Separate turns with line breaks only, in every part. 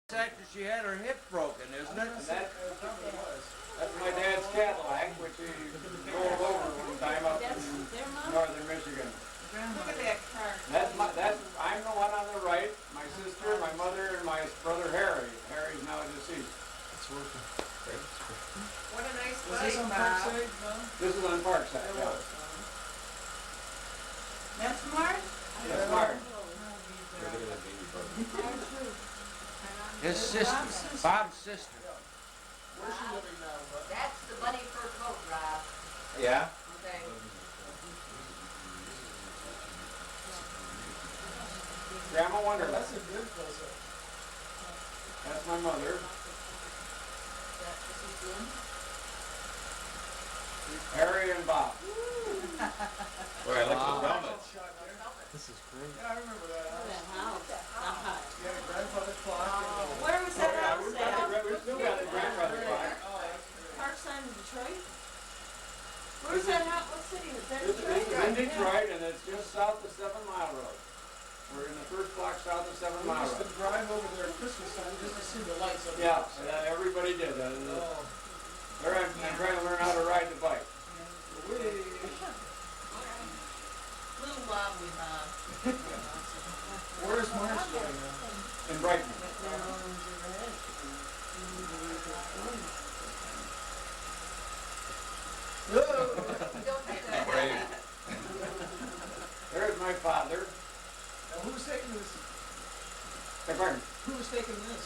After she had her hip broken, isn't it?
That's my dad's Cadillac, which he rolled over one time up in northern Michigan.
Look at that car.
I'm the one on the right. My sister, my mother, and my brother Harry. Harry's now deceased.
It's working.
What a nice
Was
bike,
this on
Bob.
Parkside? No?
This is on Parkside. Yeah.
That's Mark?
That's Mark.
His sister, Bob's sister.
Where's she living now?
That's the bunny fur coat, Rob.
Yeah?
Okay.
Grandma Wunderlich.
That's a good close up.
That's my mother. Harry and Bob.
Boy, I like those helmets.
This is great. Yeah, I remember that house.
House.
Yeah, grandfather clock.
Where was that house
We
at?
still got the grandfather clock.
Parkside in Detroit? Where's that house? What city is that?
This is in Detroit, and it's just south of 7 Mile Road. We're in the first block south of 7
We
Mile
used to
Road.
drive over there at Christmas time just to see the lights up.
Yeah, everybody did.
Oh,
There I'm trying to learn how to ride the bike.
Little wobbly, Bob.
Where's Marsh going now?
In Brighton.
Don't do that.
Brave.
There's my father.
Now, who's taking this?
Hey, pardon?
Who's taking this?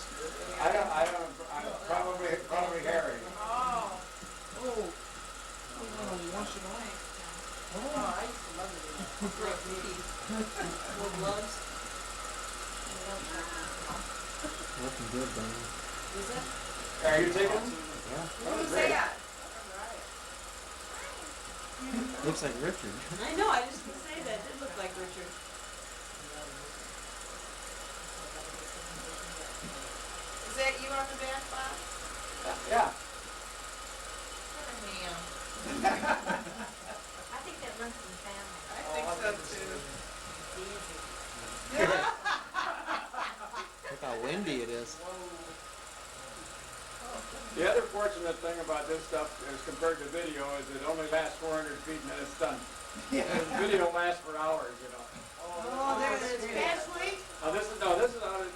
Probably Harry.
Oh.
Oh, wash it off.
Oh, I used to love it. Great teeth. With gloves.
Looking good, Donnie.
Is it?
Are you taking them?
Yeah.
Who's that?
Looks like Richard.
I know, I just gonna say that. It did look like Richard. Is that you on the back, Bob?
Yeah.
What a ham.
I think that runs in the family.
I think so too.
Look how windy it is.
The other fortunate thing about this stuff as compared to video is it only lasts 400 feet and then it's done. Video lasts for hours, you know.
Oh, there's Ashley.
This is out at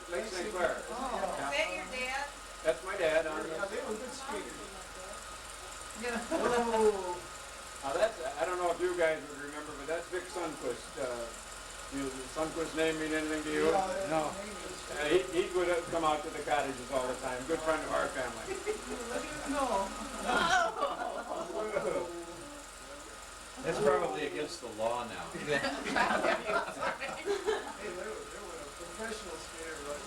Lake St. Clair.
Is that your dad?
That's my dad.
Yeah, they were good skaters.
I don't know if you guys would remember, but that's Vic Sundquist. Does Sundquist name mean anything to you?
No.
He would come out to the cottages all the time. Good friend of our family.
No.
That's probably against the law now.
Hey, they were a professional skater, right?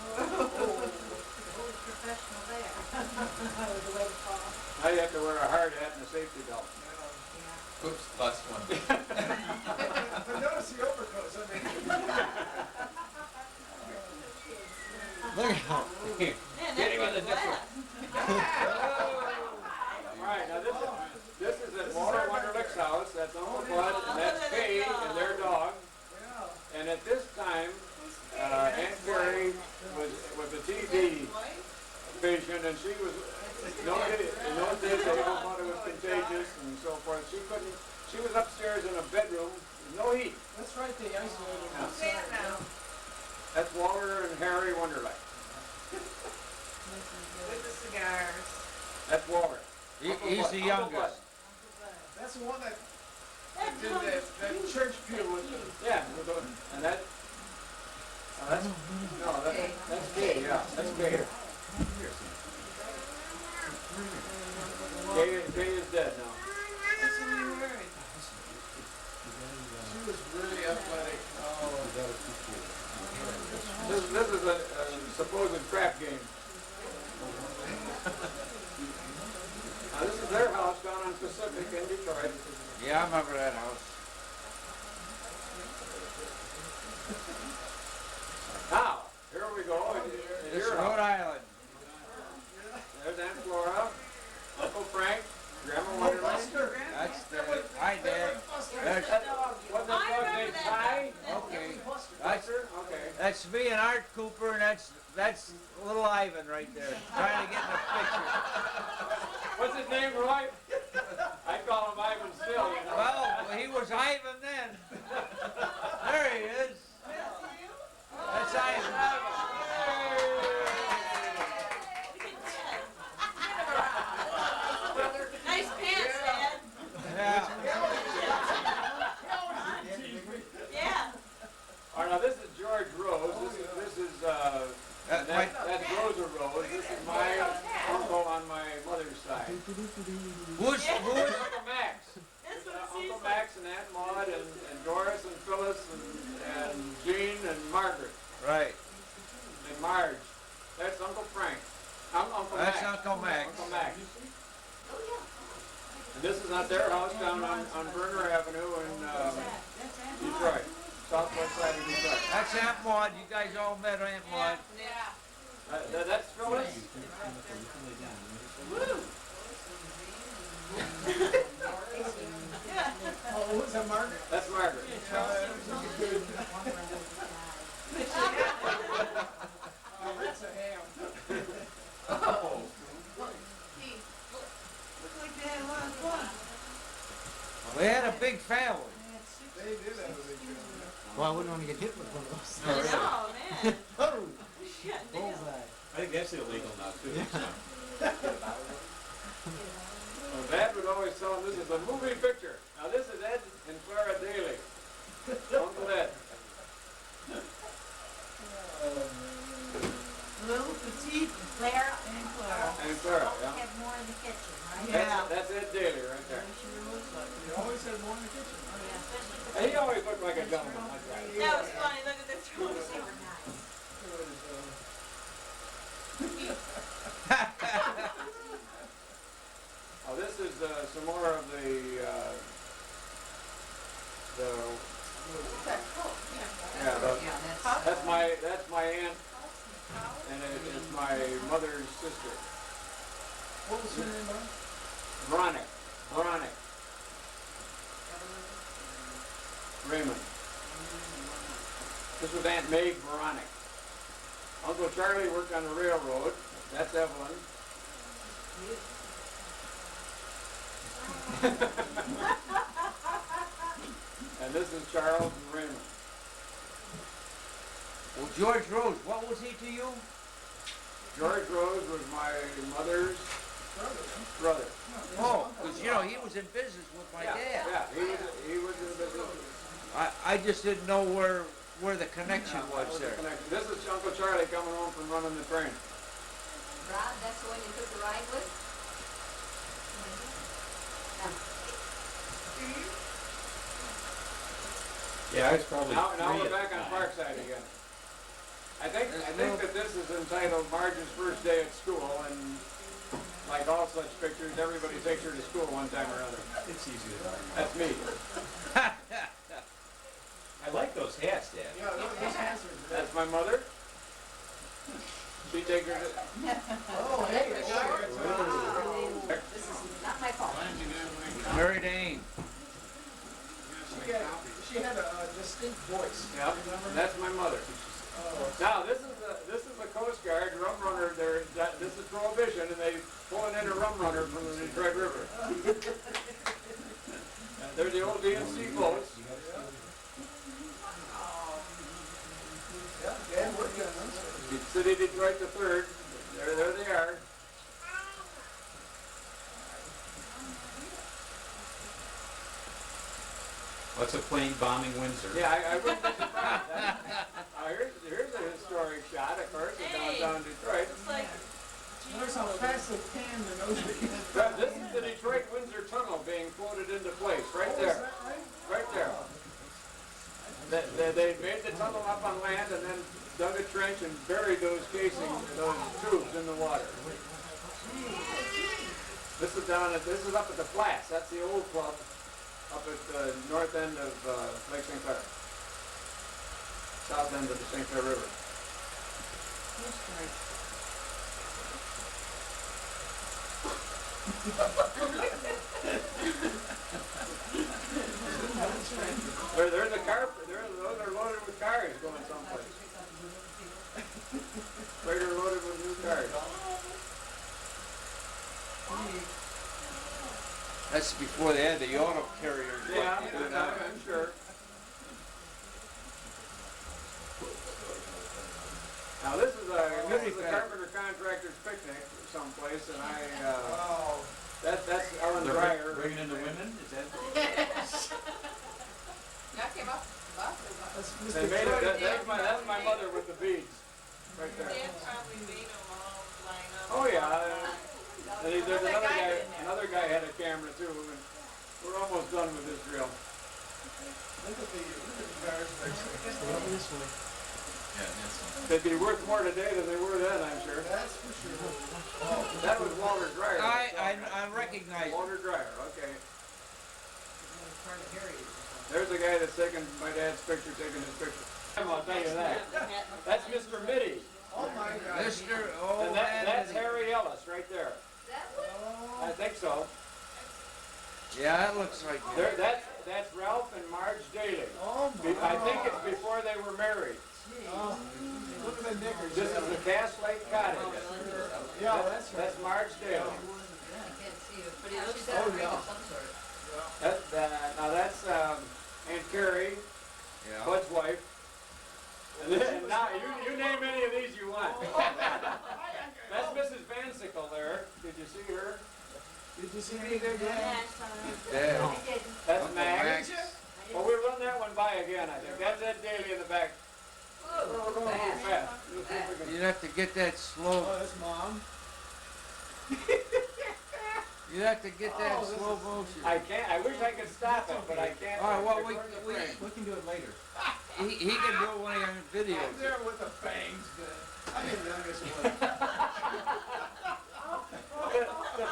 Professional there.
Now you have to wear a hard hat and a safety belt.
Oops, last one.
But notice the overcoats. I mean,
Look how.
Get him on the different.
All right, now this is at Wunderlich's house. That's Uncle Bud, and that's Kay and their dog. And at this time, Aunt Carrie was a TB patient, and she was in those days they all thought it was contagious and so forth. She was upstairs in a bedroom with no heat.
that's right, they isolated them.
Who's that now?
That's Walter and Harry Wunderlich.
With the cigars.
That's Walter.
He's the youngest.
That's the one that did that church pew with them.
Yeah, and that's Kay. Yeah, that's Kay. Kay is dead now.
That's when you married.
She was really athletic. Oh,
This is a supposed crap game. Now this is their house down on Pacific in Detroit.
Yeah, I remember that house.
Now, here we go.
This is Rhode Island.
There's Aunt Flora, Uncle Frank, Grandma Wunderlich.
That's the, hi Dad.
What's that dog named Ty?
Okay.
Buster? Okay.
That's me and our Bart Cooper, and that's little Ivan right there, trying to get in the picture.
What's his name, Roy? I call him Ivan still, you know.
Well, he was Ivan then. There he is. That's Ivan.
Nice pants, Dad.
Yeah.
Yeah.
All right, now this is George Rose. This is
That's
that's Rosa Rose. This is my uncle on my mother's side.
Who's
Uncle Max.
This one's
Uncle
Cecil.
Max and Aunt Maud and Doris and Phyllis and Jean and Margaret
right?
and Marge. That's Uncle Frank. I'm Uncle
That's
Max.
Uncle Max.
Uncle Max. And this is at their house down on Burner Avenue in Detroit, southwest side of Detroit.
That's Aunt Maud. You guys all met Aunt Maud.
Yeah.
That's Phyllis.
Oh, who's that, Margaret?
That's Margaret.
Oh, that's a ham.
We had a big family.
They did have a big family.
Well, I wouldn't want to get hit with one of those.
I know, man.
Oh,
Yeah, damn.
bullseye.
I think that's illegal now too.
Well, Dad would always tell him this is a movie picture. Now this is Ed and Clara Daly. Uncle Ed.
Little, petite, Clara, and Clara.
And Clara, yeah.
Have more in the kitchen, right?
That's Ed Daly right there.
You always had more in the kitchen.
And he always looked like a gentleman like that.
That was funny. Look at this.
They were nice.
Oh, this is some more of the that's my aunt, and it's my mother's sister,
What was her name, Bob?
Veronica Raymond. This was Aunt May Veronica. Uncle Charlie worked on the railroad. That's Evelyn. And this is Charles and Raymond.
Well, George Rose, what was he to you?
George Rose was my mother's brother.
Oh, because you know he was in business with my dad.
Yeah, he was in business.
I just didn't know where the connection
That
was
was the
there.
connection. This is Uncle Charlie coming home from running the train.
Rod, that's the one you took the ride with?
Yeah, I was probably
Now
three
we're
at
back
the
on
time.
Parkside again. I think that this is entitled Marge's First Day at School, and like all such pictures, everybody takes her to school one time or another.
It's easy to remember.
That's me.
I like those hats, Dad.
Yeah, those hands are great.
That's my mother. She takes her to...
Oh, hey, it's
This is not my fault.
Mary Dane.
She had a distinct voice.
Yeah,
Remember?
that's my mother.
Oh,
Now, this is the Coast Guard rum runner. This is Prohibition, and they pulling in a rum runner from the Detroit River. They're the old DNC boats.
yeah, Dad worked on them.
City Detroit the Third. There they are.
What's a plane bombing Windsor?
Yeah, I wouldn't be surprised. Here's a historic shot, of course, of downtown Detroit.
Looks like
Notice how fast they panned the nose.
This is the Detroit Windsor Tunnel being floated into place, right
Oh, is
there.
that right?
Right there. They made the tunnel up on land and then dug a trench and buried those casings, those tubes in the water. This is up at the Flats. That's the old club up at the north end of Lake St. Clair. South end of the St. Clair River. There's a car. Those are loaded with cars going someplace.
That's before they had the auto carriers
Yeah,
like they do now.
I'm sure. Now this is a carpenter contractor's picnic someplace, and that's Ellen
They're
Dreyer.
bringing in the women, is that?
That came up.
That's
They
Mr.
made
Troy.
it, that's my mother with the beads, right there.
Dad probably made them all line up.
Oh yeah, and there's another guy had a camera too, and we're almost done with this drill.
Look at the cars next
Go this way.
Yeah, that's one.
They'd be worth more today than they were then, I'm sure.
That's for sure.
Oh, that was Walter Dreyer.
I recognize it.
Walter Dreyer, okay. There's a guy that's taking my dad's picture, taking his picture. I'll tell you that. That's Mr. Mitty.
Oh my God.
Mr. Oh,
And that's Harry Ellis right there. I think so.
Yeah, that looks like
There, that's Ralph and Marge Daly.
Oh my
I think
God.
it's before they were married.
Oh, look at the knickers.
This is the Cass Lake Cottage.
Yeah, that's right.
That's Marge Daly.
But he looks
Oh, yeah.
of some sort.
Now that's Aunt Carrie,
Yeah.
Bud's wife. And then, now you name any of these you want. That's Mrs. Van Sickle there. Did you see her?
Did you see me there, Dan?
Yeah.
I didn't.
That's
Uncle
Max.
Max.
Well, we'll run that one by again, I think. That's Ed Daly in the back. We're going a little fast. We'll see if we can-
You'd have to get that slow.
Oh, that's Mom.
You'd have to get that
Oh, this
slow
is-
motion.
I can't. I wish I could stop it, but I can't.
All right, well,
Recording the frame.
We can do it later.
He can do one of your
I'm
videos.
there with the bangs, Dan. I'm the youngest one.
The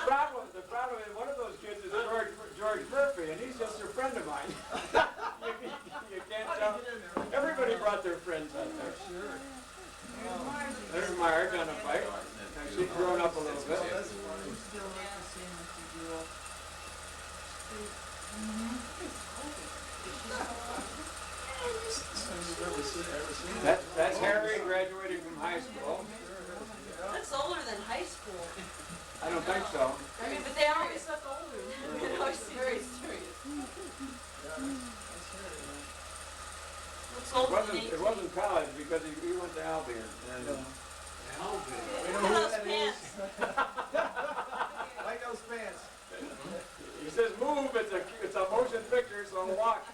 problem is one of those kids is George Murphy, and he's just a friend of mine. you can't tell. Everybody brought their friends out there.
Sure.
There's Marge on a bike. And she's grown up a little bit.
That's funny. Ever seen that?
That's Harry graduating from high school.
Looks older than high school.
I don't think so.
I mean, but they always look older. They always seem very serious. Looks
It
older than
wasn't,
18.
it wasn't college because he went to Albion. And,
Look at those pants.
Like those pants.
he says, move, it's a motion picture, so walk.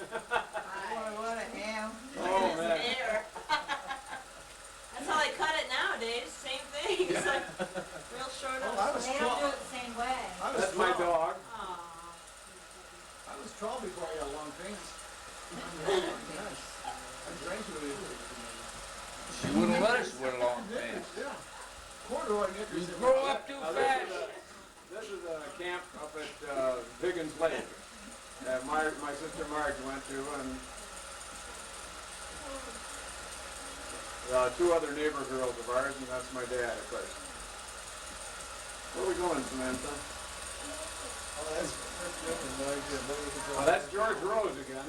What a ham.
Oh, man.
Air. That's how they cut it nowadays. Same thing. It's like real short
Oh,
on
I was
They don't do it the same way.
I was
That's my
tall.
dog.
I was tall before I got long pants. Nice. I graduated.
She wouldn't let us wear long
Knickers,
pants.
yeah. Corduroy knickers.
You grow up too
Now,
fast.
this is a camp up at Biggins Lake that my sister Marge went to, and two other neighbor girls of ours, and that's my dad, of course. Where are we going, Samantha?
Oh, that's different. No idea. What was it
Oh, that's George Rose again.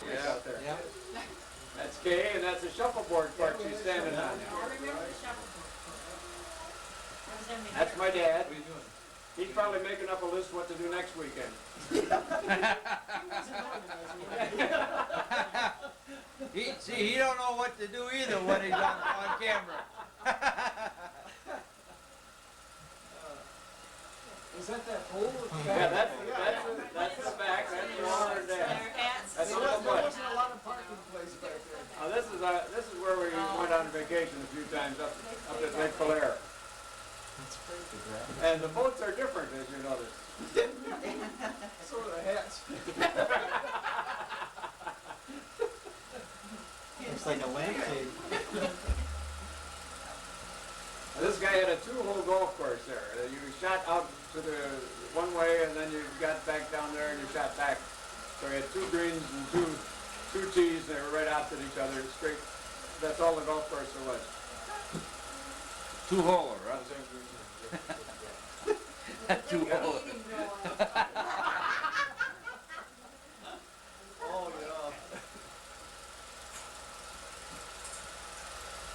Yeah.
Out there.
Yeah.
That's Kay, and that's the shuffleboard part she's standing on.
I remember the shuffleboard. That was every
That's my dad.
What are you doing?
He's probably making up a list what to do next weekend.
He don't know what to do either when he's on camera.
Is that pole?
Yeah, that's the back. That's the owner and
Their
dad.
hats.
That's
There
a little bud.
wasn't a lot of parking place back there.
Now this is where we went on vacation a few times up at Lake Polaire.
That's pretty good.
And the boats are different, as you notice.
So are the hats.
Looks like a lampshade.
This guy had a two-hole golf course there. You shot out to the one way, and then you got back down there, and you shot back. So he had two greens and two tees. They were right opposite each other, straight. That's all the golf course there was.
Two-holer, huh? Two-holer.
Oh, yeah.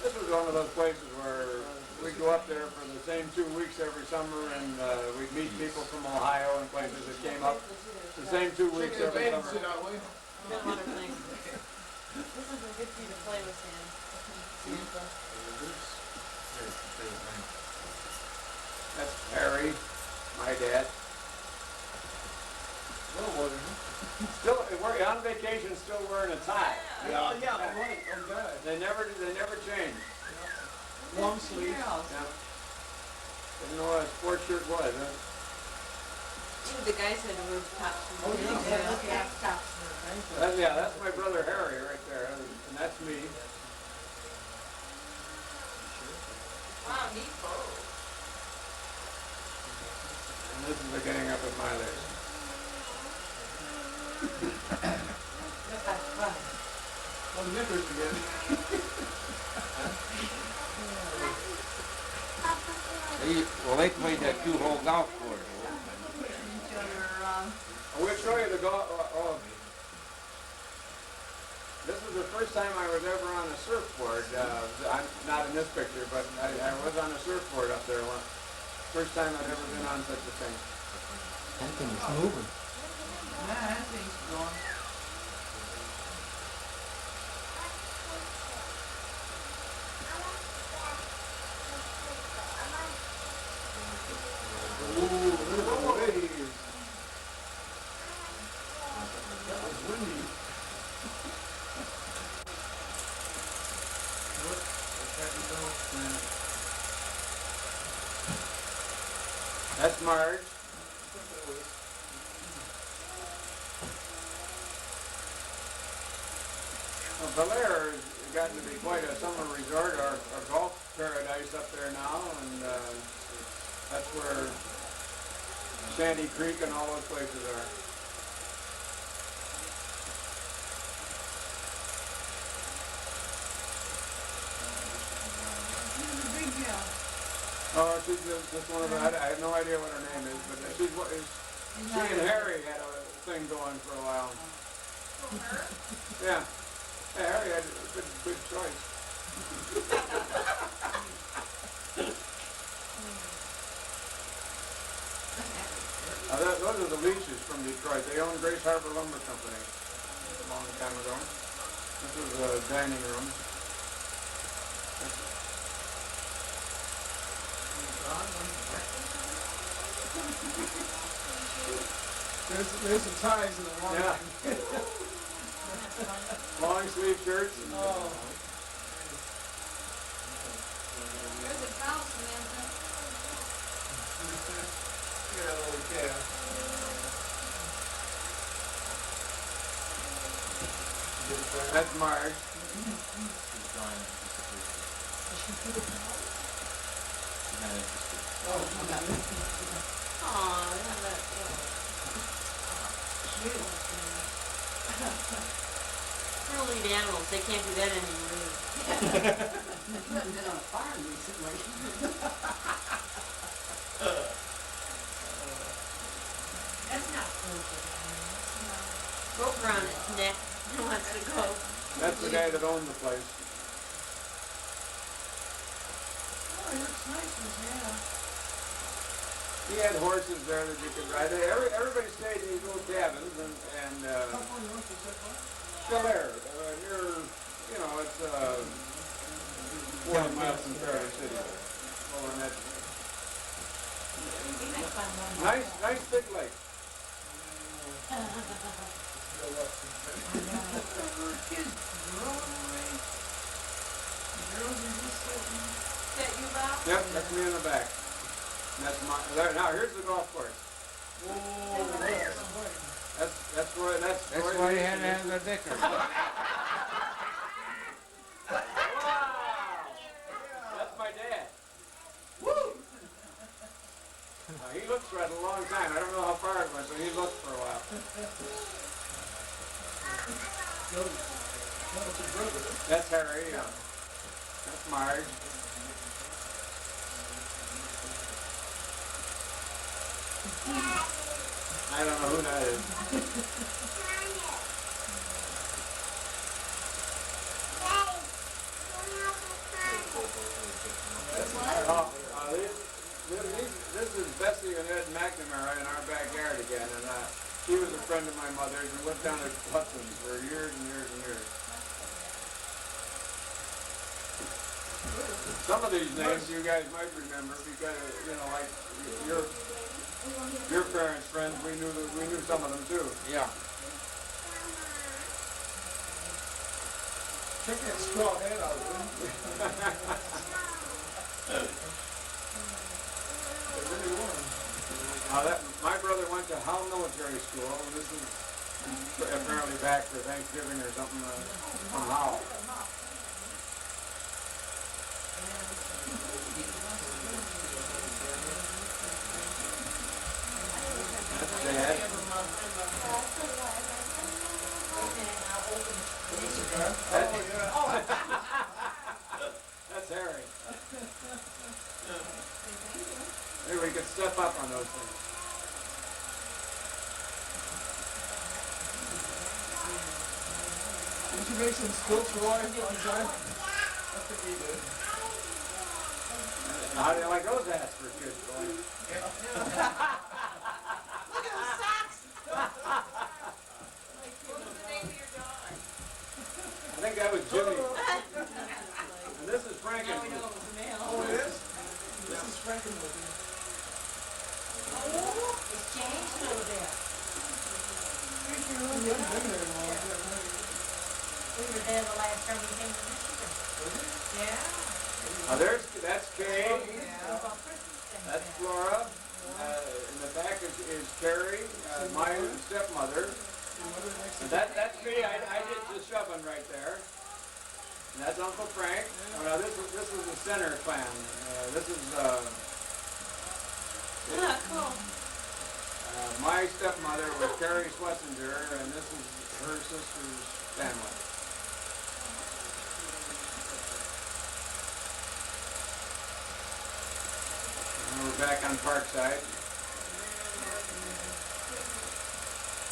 This was one of those places where we'd go up there for the same 2 weeks every summer, and we'd meet people from Ohio and places that came up the same 2 weeks
Taking
every
advantage,
summer.
are we?
Been a lot of things. This is a good for you to play with, Sam. Samantha.
That's Harry, my dad.
Well, what is
Still, we're on vacation, still wearing a tie.
it? Yeah, right, oh God.
They never change.
Long sleeve.
Yeah. Didn't know what a sports shirt was, huh?
Even the guys had to wear tops.
Oh, yeah.
Yeah, that's my brother Harry right there, and that's me.
Wow, neat photo.
And this is the getting up at my age.
Oh, nippers again.
Well, they played that 2-hole golf course.
We'll show you the golf. This is the first time I was ever on a surfboard. I'm not in this picture, but I was on a surfboard up there once. First time I'd ever been on such a thing.
That thing is moving.
Ooh, little waves.
That was windy.
That's Marge. Well, Bel Air has gotten to be quite a summer resort, or golf paradise up there now, and that's where Sandy Creek and all those places are. Oh, she's just one of the, I have no idea what her name is, but she and Harry had a thing going for a while. Yeah. Yeah, Harry had a good choice. Those are the Leaches from Detroit. They owned Grace Harbor Lumber Company a long time ago. This was a dining room.
There's some ties in the water.
Yeah. Long sleeve shirts.
Oh.
There's a towel, Samantha.
Yeah, little cat.
That's Marge.
Aw, that. They'll eat animals. They can't do that anymore.
You haven't been on a farm recently. That's not food.
Rope around its neck. It wants to go.
That's the guy that owned the place.
Oh, it looks nice, yeah.
He had horses there that you could ride. Everybody stayed in these little cabins, and Bel Air, near, it's 40 miles from Traverse City. Over in that. Nice big lake.
Is that you, Bob?
Yep, that's me in the back. And that's now here's the golf course. That's
why you had to have the dicker.
Wow! That's my dad. Woo! He looked for it a long time. I don't know how far it went, but he looked for a while. That's Harry. That's Marge. I don't know who that is.
That's what?
This is Bessie and Ed McNamara in our backyard again, and she was a friend of my mother's and lived down at Hudson's for years and years and years. Some of these names you guys might remember because, you know, like your parents' friends, we knew some of them too.
Yeah.
Check that straw head out, will you? They're really warm.
My brother went to Hull Military School, and this is apparently back for Thanksgiving or something from Hull. That's Dad. That's Harry. Maybe we could step up on those things.
Did you make some stilts, Roy, on time? I think he did.
How do you like those hats for kids, Roy?
Look at the socks. What was the name of your dog?
I think that was Jimmy. And this is Franken.
Now we know it was a male.
Oh, it is? This is Frankenwood.
Oh, it's changed a little bit.
We haven't been there in a long time.
We were there the last time we came to Michigan. Yeah.
That's Kay. That's Flora. In the back is Carrie, my stepmother. And that's me. I did the shoving right there. And that's Uncle Frank. Oh, now this is the center clan. This is
Cool.
my stepmother was Carrie Schlesinger, and this is her sister's family. And we're back on Parkside.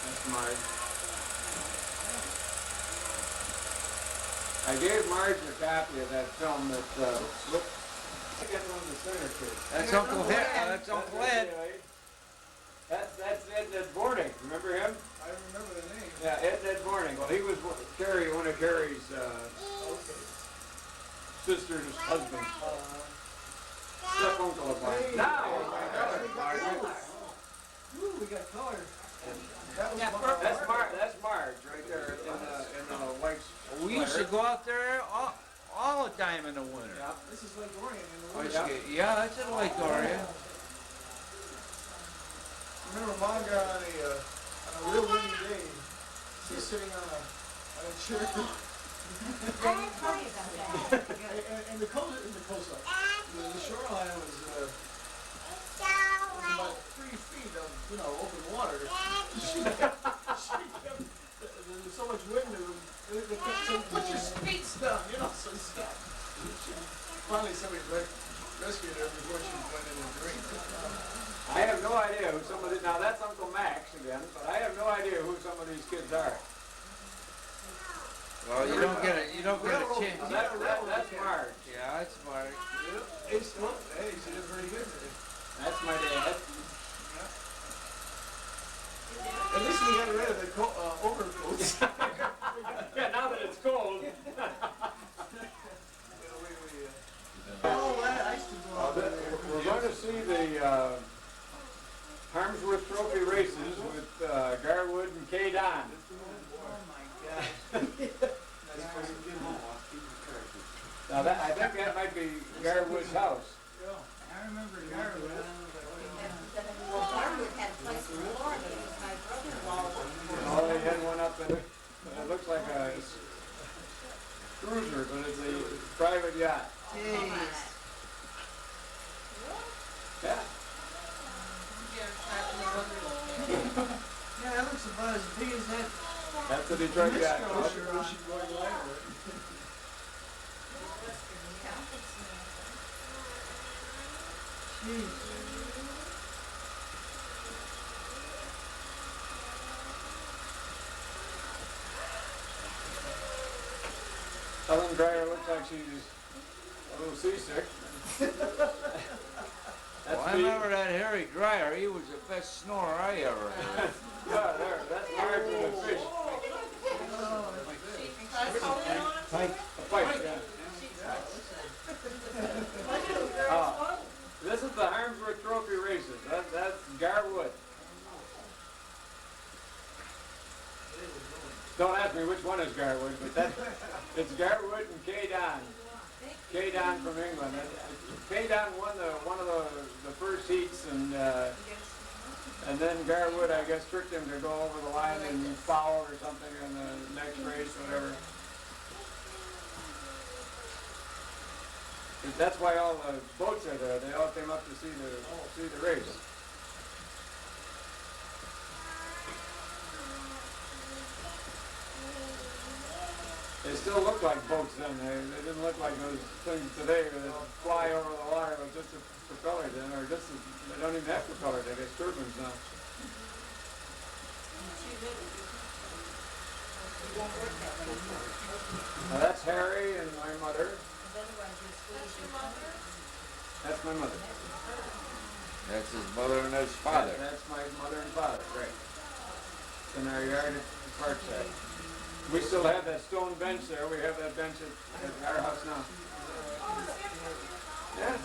That's Marge. I gave Marge a copy of that film that, look, I got one of the center kids.
That's Uncle Ed. That's Uncle Ed.
That's Ed Boarding. Remember him?
I remember the name.
Yeah, Ed Boarding. Well, he was one of Carrie's sister's husbands. Step uncle of mine.
Hey,
Now,
oh my God, we got color. That was
that's Marge right there in the white.
We used to go out there all the time in the winter.
Yeah.
This is Lake Orion in the
Oh,
winter.
yeah.
Yeah, that's in Lake Orion.
Remember Mom got on a real windy day. She's sitting on a chair. and the coastline. The shoreline was about 3 feet of, open water. She kept, there was so much wind, they kept saying, put your skates down, so stop. Finally somebody rescued her before she went in and drink.
I have no idea who some of these. Now that's Uncle Max again, but I have no idea who some of these kids are.
Well, you don't get a chance.
That's Marge.
Yeah, that's Marge.
Hey, she did pretty good today.
That's my dad.
At least we got rid of the overcoats.
Yeah, now that it's cold. We're going to see the Harmsworth Trophy races with Gar Wood and Kay Don.
Oh my God.
Now I think that might be Gar Wood's house.
I remember Gar Wood.
Well, Garwood had a place in Florida. It was my brother-in-law.
Oh, they had one up in it. It looks like a cruiser, but it's a private yacht.
Jeez.
Yeah.
Yeah, that looks about as big as that.
That's the Detroit yacht.
Ocean going liner.
Jeez.
Helen Dreyer looks like she's a little seasick.
that Harry Dryer. He was the best snorer I ever heard.
Yeah, there, that's hard for the fish.
Pike.
A pike, yeah. This is the Harmsworth Trophy races. That's Gar Wood. Don't ask me which one is Gar Wood, but it's Gar Wood and Kay Don. Kay Don from England. Kay Don won one of the first heats, and then Gar Wood, I guess, tricked him to go over the line and foul or something in the next race, whatever. That's why all the boats are there. They all came up to see the race. They still look like boats then. They didn't look like those things today that fly over the water with just a propeller then, or just they don't even have propeller. They get turbines now. Now that's Harry and my mother. That's my mother.
That's his mother and his father.
That's my mother and father, right. In our yard at Parkside. We still have that stone bench there. We have that bench at our house now. Yeah.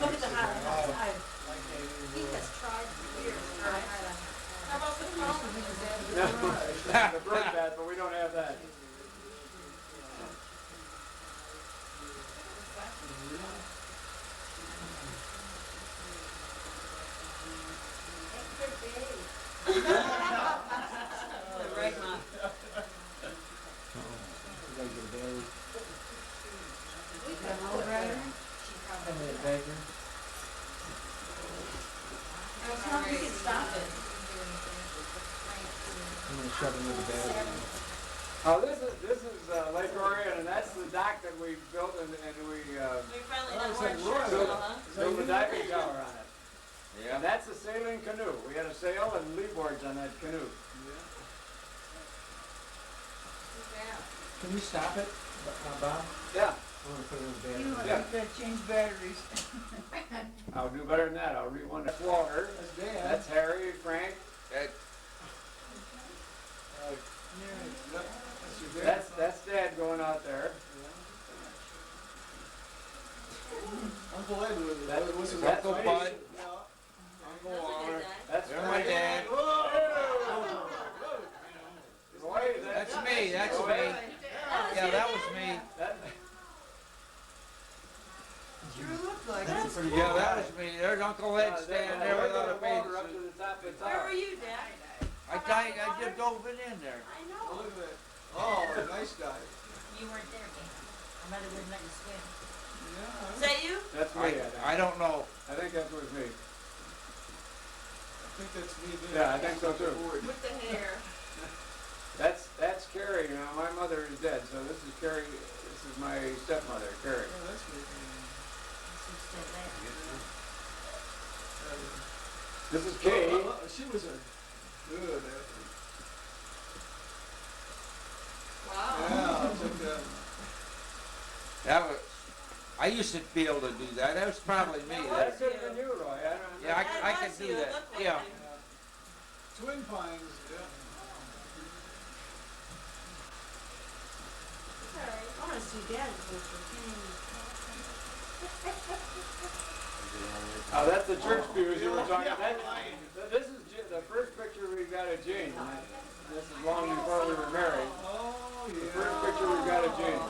Look at the Highland Park. He has tried for years. How about the
The bird bath, but we don't have that.
We can stop it.
I'm gonna shove him in the bag.
Oh, this is Lake Orion, and that's the dock that we built, and we
We finally know where it's
built,
from, huh?
built the diving tower on it.
Yeah.
And that's a sailing canoe. We had a sail and lee boards on that canoe.
Can you stop it, Bob?
Yeah.
I'm gonna put it in the bag.
Yeah.
Gotta change batteries.
I'll do better than that. I'll read one. That's Walter.
That's Dad.
That's Harry, Frank.
That,
That's your dad.
That's Dad going out there.
Uncle Ed was it?
That's
Was it
Uncle
me.
Bud.
Uncle
That's a
Walter.
good guy.
That's
They're my dad.
Roy,
That's me. That's
Roy.
me. Yeah, that was me.
That,
Sure looked like it.
That's pretty
Yeah, that was me. There's Uncle Ed standing there
Walter
without a
Walter up to
bathing
the top of the
Where
tower.
were you, Dad?
I just dove it in there.
I
Oh,
know.
look at that. Oh, nice guy.
You weren't there, Dan. My mother wouldn't let you swim.
Yeah.
Is that you?
That's me, I think.
I don't know.
I think that was me.
I think that's me.
Yeah, I think so too.
With the hair.
That's Carrie. You know, my mother is dead, so this is Carrie. This is my stepmother, Carrie.
Yeah, that's me.
She stood there.
This is Kay.
She was a good athlete.
Wow.
Yeah, I'll take that.
That was. I used to be able to do that. That was probably me.
That could have been you, Roy. I don't know.
Yeah, I
That
could
was
do
you.
that.
Looked like
Yeah.
you.
Twin Pines, yeah.
Sorry. I want to see Dad's picture.
Oh, that's the church pews you were talking about. This is the first picture we got of Jane. This is long before we were married.
Oh,
The
yeah.
first picture we got of Jane.